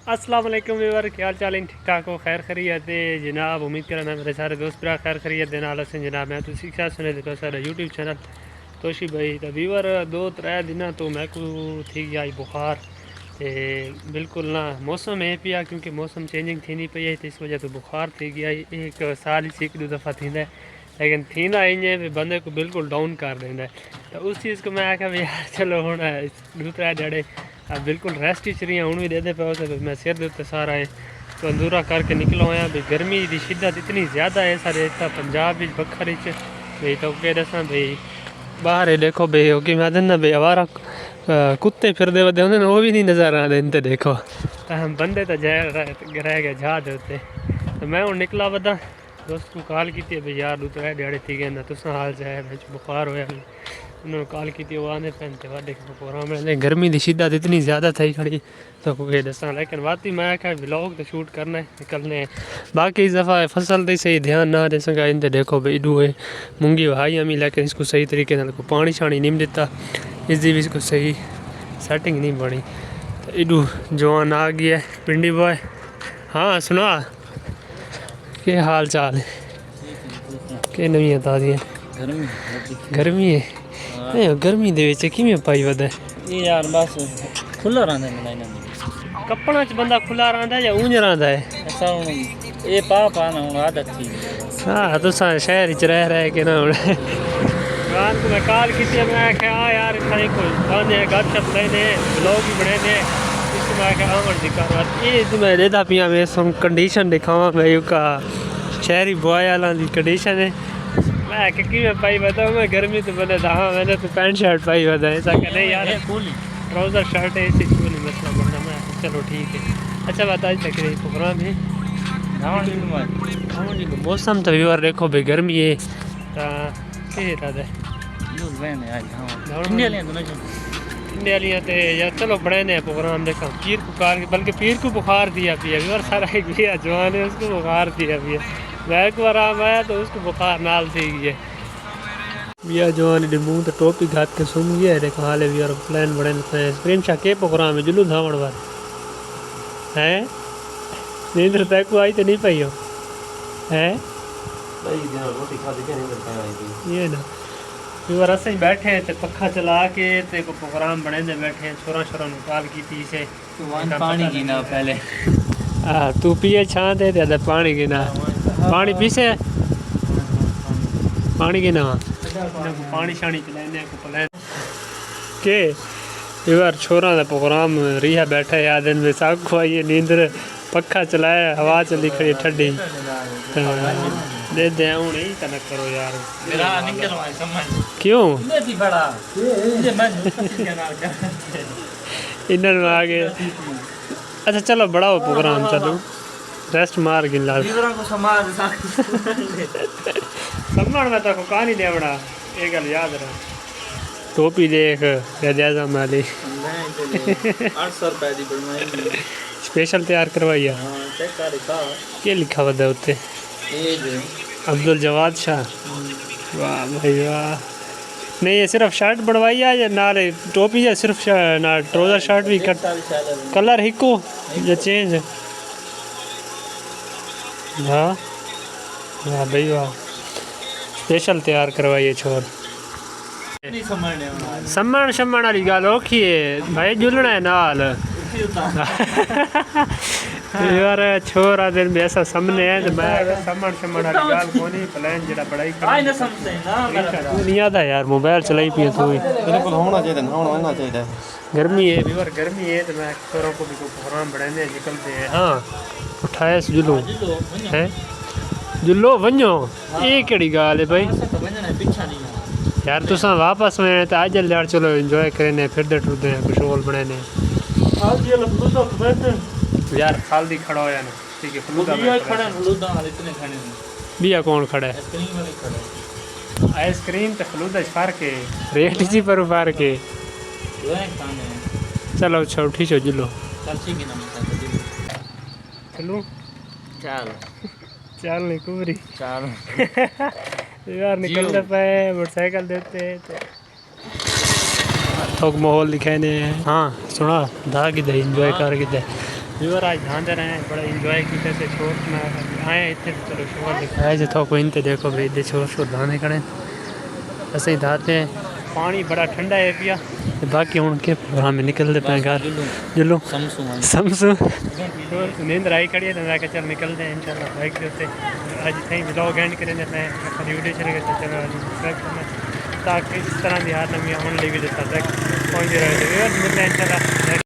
अस्सलाम वालेकुम व्यूअर, क्या हाल चाल है? ठीक ठाक हो? खैर खैरियत है जनाब। उम्मीद करना मेरे सारे दोस्त भरा खैर खैरियत देना आलस हैं जनाब। मैं तो शिक्षा सुने देखो सारा यूट्यूब चैनल तोशी भाई। तो व्यूअर 2-3 दिन तो मैं को थी आई बुखार ते बिल्कुल ना मौसम है पिया, क्योंकि मौसम चेंजिंग थी नहीं पई है तो इस वजह तो बुखार थी गया। एक साल ही 1-2 दफ़ा थींदा है, लेकिन थींदा इं भी बंदे को बिल्कुल डाउन कर देंदा है। तो उस चीज़ को मैं आख्या भी यार चलो हूँ 2-3 ध्याड़े अब बिल्कुल रेस्ट ही चरी हूँ भी देते पे तो मैं सिर दे सारा है तो अंदूरा करके निकलो आया भी। गर्मी की शिद्दत इतनी ज़्यादा है सारे इतना पंजाब बखर भाई। तो कह दसा भाई बाहर है देखो भाई हो कि मैं ना भाई आवारा कुत्ते फिरदे वदे होंगे वो भी नहीं नज़र आते इनते देखो। तो हम बंदे तो रह गए जहाज होते। तो मैं हूँ निकला वदा दोस्त को कॉल की भाई यार 2-3 ध्याड़े थी गए ना तुसा हाल जाए बुखार होया। उन्होंने कॉल की वो आने पहनते वादे प्रोग्राम गर्मी की शिद्दत इतनी ज़्यादा थी खड़ी तो कोई दसा। लेकिन वाकई मैं आख्या व्लॉग तो शूट करना है निकलने है। बाकी इस दफ़ा फसल तो सही ध्यान ना दे सका इनते देखो भाई इडू है मूंगी वहाई हमी, लेकिन इसको सही तरीके को पानी शानी नहीं दिता, इसकी भी इसको सही सेटिंग नहीं बनी। तो इडू जवान आ गया है पिंडी बॉय। हाँ सुना के हाल चाल है के नवी ताज़ियाँ? गर्मी है गर्मी किमें पाई वध यार बस खुला रहा है कपड़ा च बंदा खुला रहा या ऊंज रहा है? ऐसा ये पा पाना हूँ आदत थी। हाँ तो शहर च रह के ना हूँ रात को मैं कॉल की मैं आख्या हाँ यार इतना कोई बंदे गप शप लेने ब्लॉग भी बने ने इसको मैं आख्या आवन दिखा ये तो मैं देता पिया मैं सम कंडीशन दिखावा भाई का शहरी बॉय वाला कंडीशन है। मैं कि मैं पाई बताऊँ मैं गर्मी तो बने था। हाँ मैंने तो पैंट शर्ट पाई बता ऐसा कि नहीं यार ट्राउज़र शर्ट है इसी स्कूल मसला बनना। मैं चलो ठीक है। अच्छा बता तक रही प्रोग्राम है मौसम तो व्यूअर देखो भाई गर्मी है इंडिया तो यार चलो बड़े ने प्रोग्राम देखा पीर को कार बल्कि पीर को बुखार दिया पिया व्यूअर सारा एक भैया जवान है उसको बुखार दिया पिया। मैं एक बार आम आया तो उसको बुखार नाल थी गई है भैया जवान मुँह तो टोपी घात के सुन गया है। देखो हाल भी और प्लान बड़े प्रेम शाह के प्रोग्राम है जुलू धावण बार है नींद तक आई तो नहीं पाई हो है ये ना व्यूअर अस बैठे हैं तो पखा चला के ते को प्रोग्राम बने दे बैठे हैं छोरा छोरा निकाल की पी से पानी की ना पहले हाँ तू पिए छाँ दे पानी की ना पानी पीसे पानी की ना पानी शानी चलाने को प्लान के व्यूअर छोरा का प्रोग्राम रिहा बैठा है दिन में साग खुआइए नींदर पखा चलाया हवा चली खड़ी ठंडी दे दे नहीं तनक करो यार मेरा निकल समझ क्यों बड़ा इधर आ गए। अच्छा चलो बड़ा हो प्रोग्राम चलो रेस्ट मार गिला सम्मान में तो कहानी देवड़ा ये गल याद रहा। टोपी देख आज़म वाली 800 रुपए की बनवाई स्पेशल तैयार करवाई क्या लिखा हुआ है उत्ते? अब्दुल जवाद शाह। वाह भाई वाह। नहीं ये सिर्फ शर्ट बनवाई है या नाल टोपी या सिर्फ ना ट्राउजर शर्ट भी कट कलर हिको या चेंज? हाँ वाह भाई वाह स्पेशल तैयार करवाइए छोर सम्मान शम्मान वाली गल औखी है भाई जुलना है नाल यार छोरा दिन में ऐसा सामने है तो मैं सम्मान शम्मान वाली गल कोनी प्लान जेड़ा बड़ाई कर दुनिया दा यार मोबाइल चलाई पिए तू बिल्कुल होना चाहिए गर्मी है व्यूअर गर्मी है तो मैं छोरों को भी को प्रोग्राम बढ़ाने निकलते हैं। हाँ उठाया जुलो है जुलो वनो ये केड़ी गाल है भाई यार तुसा वापस में तो आज यार चलो एंजॉय करें फिरदे टुरदे कुछ रोल बनाने यार खालदी खड़ा हो ना ठीक है बिया कौन खड़ा है आइसक्रीम तो फलूदा फर्क है रेट जी पर फर्क है। चलो अच्छा ठीक है जुलो चलो चल चल नहीं कुबरी चल यार निकलते पे मोटरसाइकिल देते तो माहौल दिखाने। हाँ सुना दा कि एंजॉय कर कि व्यूअर आज ध्यान दे रहे हैं बड़ा इंजॉय किए थे शोर में आए इतने चलो शोर दिखाया जो था कोई इनते देखो भाई इतने शोर दाने करें ऐसे ही धाते हैं पानी बड़ा ठंडा है पिया बाकी हूँ के वहाँ में निकलते पे घर जुलू समसू नींद आई खड़ी है तो मैं चल निकलते हैं इंशाल्लाह बाइक के ऊपर आज इतना ही ब्लॉग एंड करें मैं वीडियो चले गए चलो सब्सक्राइब करना ताकि इस तरह की हर नवी आने वाली वीडियो तक पहुँच रहे मिलते हैं इंशाल्लाह।